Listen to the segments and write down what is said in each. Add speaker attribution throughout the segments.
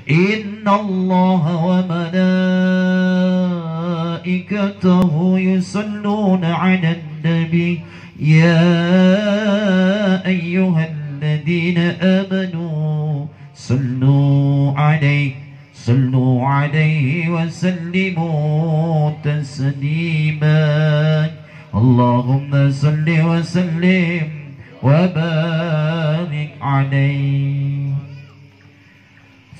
Speaker 1: إن الله وملائكته يصلون على النبي يا أيها الذين آمنوا صلوا عليه وسلموا تسليما اللهم صل وسلم وبارك عليه.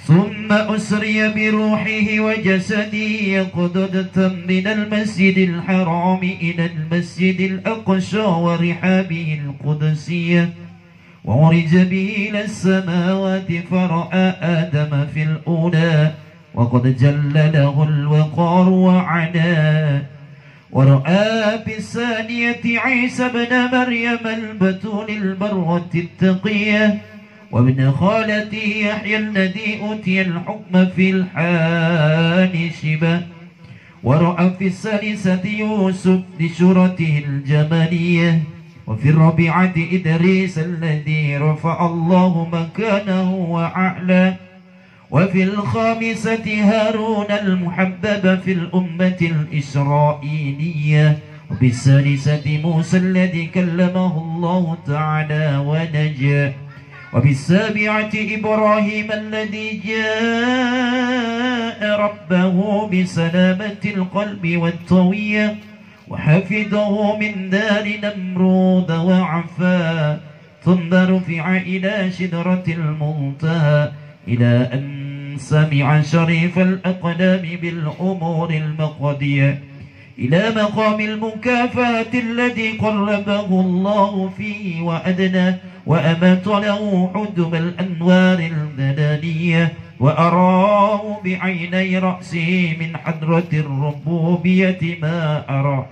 Speaker 1: ثم أسري بروحه وجسده قددة من المسجد الحرام إلى المسجد الأقصى ورحابه القدسية وعرج به إلى السماوات فرأى آدم في الأولى وقد جل له الوقار وعلا ورأى في الثانية عيسى بن مريم البتول البروة التقية وابن خالته يحيى الذي أوتي الحكم في الحانشبة ورأى في الثالثة يوسف لشرته الجمالية وفي الرابعة إدريس الذي رفع الله مكانه وأعلى وفي الخامسة هارون المحبب في الأمة الإسرائيلية وفي السادسة موسى الذي كلمه الله تعالى ونجا وفي السابعة إبراهيم الذي جاء ربه بسلامة القلب والطوية وحفظه من دار نمرود وعفا ثم رفع إلى شجرة المنتهى إلى أن سمع شريف الأقلام بالأمور المقضية إلى مقام المكافأة الذي قربه الله فيه وأدنى وأمات له حدب الأنوار الدلالية وأراه بعيني رأسه من حضرة الربوبية ما أرى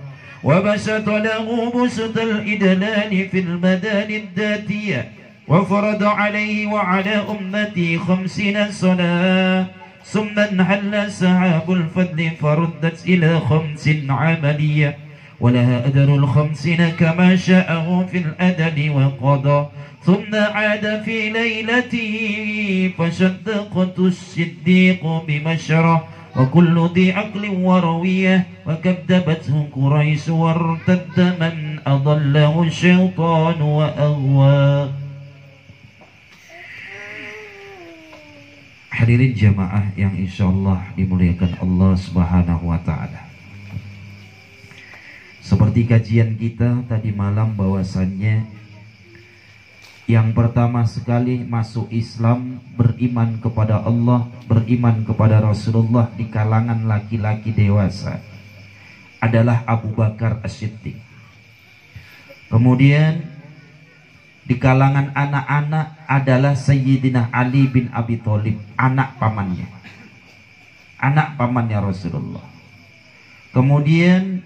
Speaker 1: وبسط له بسط الإدلال في المدان الذاتية وفرض عليه وعلى أمتي 50 صلاة ثم انحل سحاب الفضل فردت إلى 5 عملية ولها أدر 50 كما شاءه في الأدل وقضى ثم عاد في ليلته فشدقت الصديق بمشرة وكل ذي عقل وروية وكذبته قريش وارتد من أضله الشيطان وأغواه. Hadirin jamaah yang insyaallah dimuliakan Allah Subhanahu wa Ta'ala. Seperti kajian kita tadi malam bahwasannya yang pertama sekali masuk Islam, beriman kepada Allah, beriman kepada Rasulullah di kalangan laki-laki dewasa adalah Abu Bakar As-Siddiq. Kemudian di kalangan anak-anak adalah Sayyidina Ali bin Abi Thalib, anak pamannya Rasulullah. Kemudian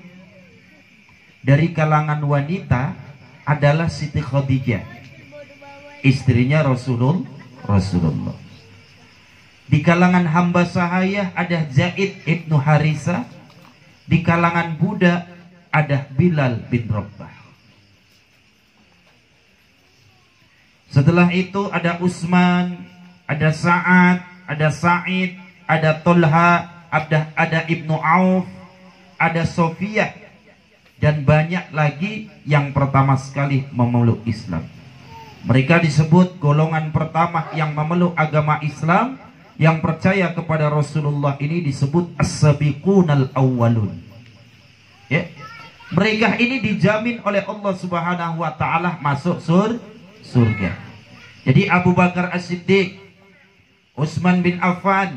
Speaker 1: dari kalangan wanita adalah Siti Khadijah, istrinya Rasulullah. Di kalangan hamba sahaya ada Zaid ibnu Harisa. Di kalangan budak ada Bilal bin Rabah. Setelah itu ada Utsman, ada Sa'ad, ada Sa'id, ada Tolha, ada Ibnu Auf, ada Sofiyah, dan banyak lagi yang pertama sekali memeluk Islam. Mereka disebut golongan pertama yang memeluk agama Islam, yang percaya kepada Rasulullah ini disebut as-sabiqunal awwalun. Ya. Mereka ini dijamin oleh Allah Subhanahu wa Ta'ala masuk surga. Jadi Abu Bakar As-Siddiq, Utsman bin Affan,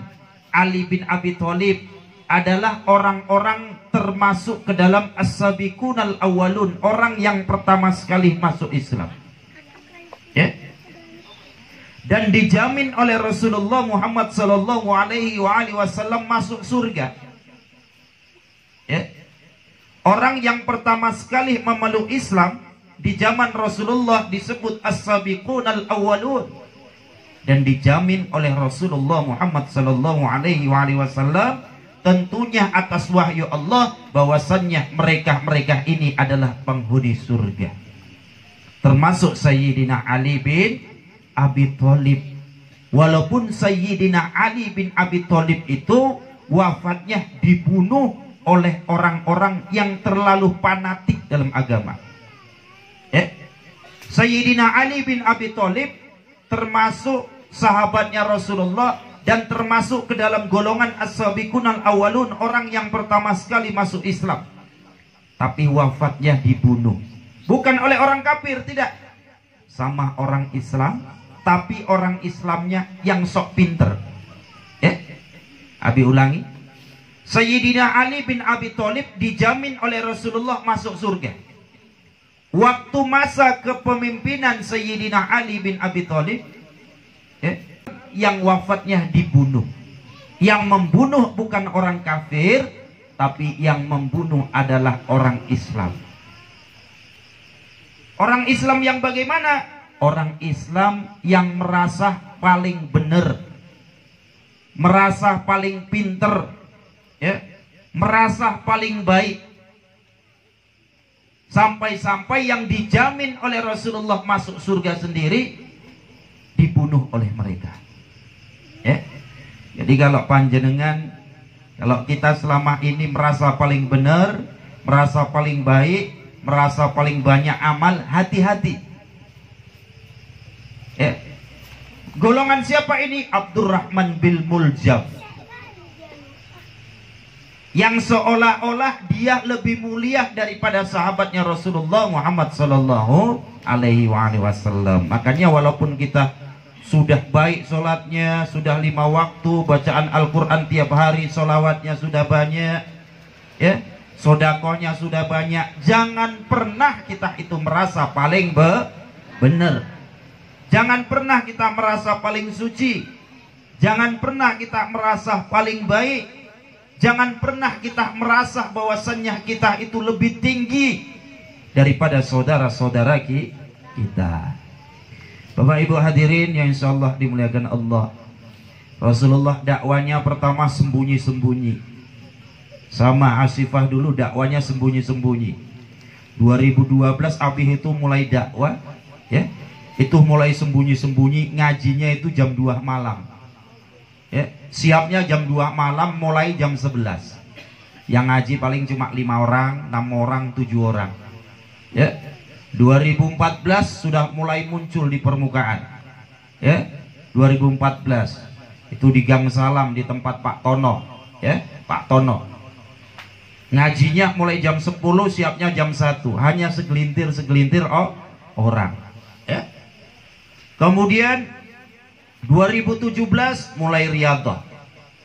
Speaker 1: Ali bin Abi Thalib adalah orang-orang termasuk ke dalam as-sabiqunal awwalun, orang yang pertama sekali masuk Islam. Ya. Dan dijamin oleh Rasulullah Muhammad sallallahu alaihi wasallam masuk surga. Ya. Orang yang pertama sekali memeluk Islam di zaman Rasulullah disebut as-sabiqunal awwalun, dan dijamin oleh Rasulullah Muhammad sallallahu alaihi wasallam tentunya atas wahyu Allah bahwasannya mereka ini adalah penghuni surga. Termasuk Sayyidina Ali bin Abi Thalib. Walaupun Sayyidina Ali bin Abi Thalib itu wafatnya dibunuh oleh orang-orang yang terlalu fanatik dalam agama. Sayyidina Ali bin Abi Thalib termasuk sahabatnya Rasulullah dan termasuk ke dalam golongan as-sabiqunal awwalun, orang yang pertama sekali masuk Islam. Tapi wafatnya dibunuh. Bukan oleh orang kafir, tidak. Sama orang Islam, tapi orang Islamnya yang sok pinter. Abi ulangi. Sayyidina Ali bin Abi Thalib dijamin oleh Rasulullah masuk surga. Waktu masa kepemimpinan Sayyidina Ali bin Abi Thalib, yang wafatnya dibunuh. Yang membunuh bukan orang kafir, tapi yang membunuh adalah orang Islam. Orang Islam yang bagaimana? Orang Islam yang merasa paling benar, merasa paling pinter, merasa paling baik. Sampai-sampai yang dijamin oleh Rasulullah masuk surga sendiri dibunuh oleh mereka. Jadi kalau panjenengan, kalau kita selama ini merasa paling benar, merasa paling baik, merasa paling banyak amal, hati-hati. Golongan siapa ini? Abdurrahman bin Muljam, yang seolah-olah dia lebih mulia daripada sahabatnya Rasulullah Muhammad sallallahu alaihi wasallam. Makanya walaupun kita sudah baik sholatnya, sudah 5 waktu, bacaan Al-Quran tiap hari, sholawatnya sudah banyak, sodakohnya sudah banyak, jangan pernah kita itu merasa paling benar. Jangan pernah kita merasa paling suci. Jangan pernah kita merasa paling baik. Jangan pernah kita merasa bahwasannya kita itu lebih tinggi daripada saudara-saudara kita. Bapak Ibu hadirin yang insya Allah dimuliakan Allah, Rasulullah dakwanya pertama sembunyi-sembunyi. Sama Asifah dulu dakwanya sembunyi-sembunyi. 2012 Abi itu mulai dakwah, itu mulai sembunyi-sembunyi, ngajinya itu jam 2 malam. Siapnya jam 2 malam, mulai jam 11. Yang ngaji paling cuma 5 orang, 6 orang, 7 orang. 2014 sudah mulai muncul di permukaan. 2014 itu di Gang Salam di tempat Pak Tono, Pak Tono. Ngajinya mulai jam 10, siapnya jam 1. Hanya segelintir orang. Kemudian 2017 mulai riyadhah.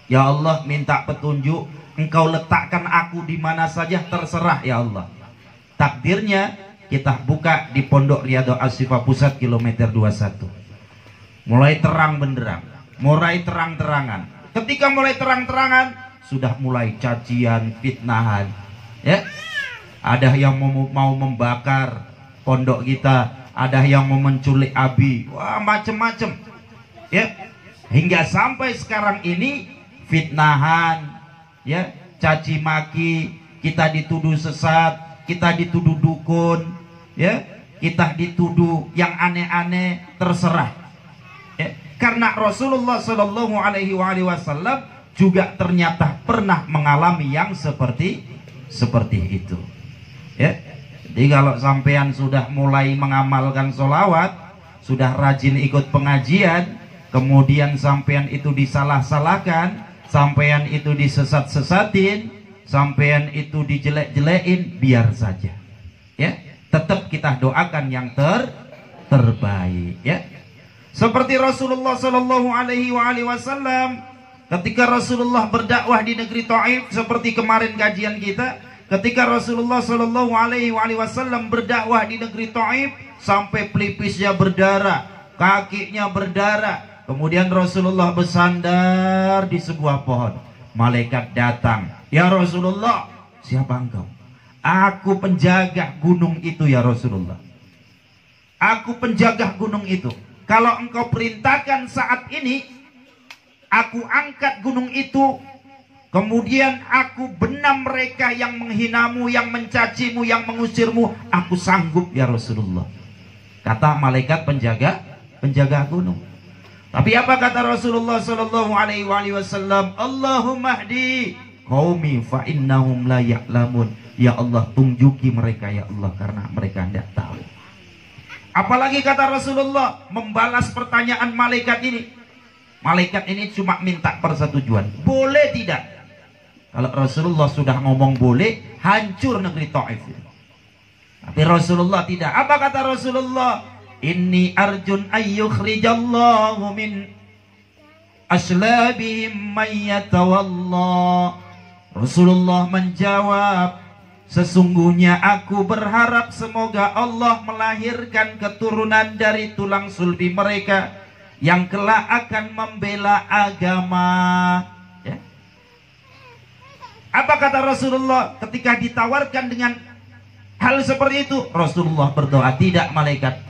Speaker 1: Ya Allah, minta petunjuk, Engkau letakkan aku di mana saja, terserah ya Allah. Takdirnya kita buka di Pondok Riyadhah Asifah Pusat kilometer 21. Mulai terang benderang, mulai terang-terangan. Ketika mulai terang-terangan, sudah mulai cacian, fitnahan. Ada yang mau membakar pondok kita, ada yang mau menculik Abi, wah macem-macem. Hingga sampai sekarang ini fitnahan, caci maki, kita dituduh sesat, kita dituduh dukun, kita dituduh yang aneh-aneh, terserah. Karena Rasulullah Shallallahu Alaihi Wasallam juga ternyata pernah mengalami yang seperti itu. Jadi kalau sampean sudah mulai mengamalkan sholawat, sudah rajin ikut pengajian, kemudian sampean itu disalah-salahkan, sampean itu disesat-sesatin, sampean itu dijelek-jelekin, biar saja. Tetap kita doakan yang terbaik. Seperti Rasulullah Shallallahu Alaihi Wasallam, ketika Rasulullah berdakwah di negeri Taif, seperti kemarin kajian kita, ketika Rasulullah Shallallahu Alaihi Wasallam berdakwah di negeri Taif, sampai pelipisnya berdarah, kakinya berdarah. Kemudian Rasulullah bersandar di sebuah pohon. Malaikat datang, ya Rasulullah, siapa engkau? Aku penjaga gunung itu ya Rasulullah. Aku penjaga gunung itu. Kalau engkau perintahkan saat ini, aku angkat gunung itu, kemudian aku benam mereka yang menghinamu, yang mencacimu, yang mengusirmu. Aku sanggup ya Rasulullah. Kata malaikat penjaga gunung. Tapi apa kata Rasulullah sallallahu alaihi wasallam? Allahumma hdi qaumi fa innahum la ya'lamun. Ya Allah, tunjuki mereka ya Allah, karena mereka tidak tahu. Apalagi kata Rasulullah membalas pertanyaan malaikat ini. Malaikat ini cuma minta persetujuan. Boleh tidak? Kalau Rasulullah sudah ngomong boleh, hancur negeri Taif. Tapi Rasulullah tidak. Apa kata Rasulullah? Inni arjun ayyukhrijallahu min aslabihim mayyatawallah. Rasulullah menjawab, sesungguhnya aku berharap semoga Allah melahirkan keturunan dari tulang sulbi mereka yang kelak akan membela agama. Ya. Apa kata Rasulullah ketika ditawarkan dengan hal seperti itu? Rasulullah berdoa, tidak malaikat,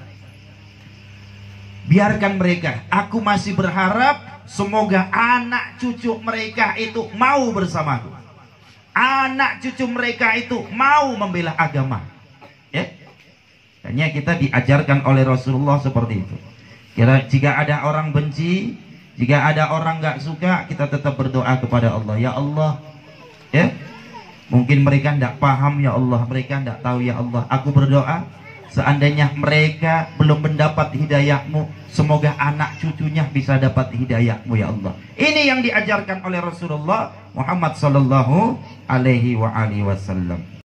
Speaker 1: biarkan mereka. Aku masih berharap semoga anak cucu mereka itu mau bersamaku. Anak cucu mereka itu mau membela agama. Ya. Hanya kita diajarkan oleh Rasulullah seperti itu. Jika ada orang benci, jika ada orang nggak suka, kita tetap berdoa kepada Allah. Ya Allah, ya, mungkin mereka tidak paham ya Allah, mereka tidak tahu ya Allah. Aku berdoa, seandainya mereka belum mendapat hidayahmu, semoga anak cucunya bisa dapat hidayahmu ya Allah. Ini yang diajarkan oleh Rasulullah Muhammad sallallahu alaihi wasallam.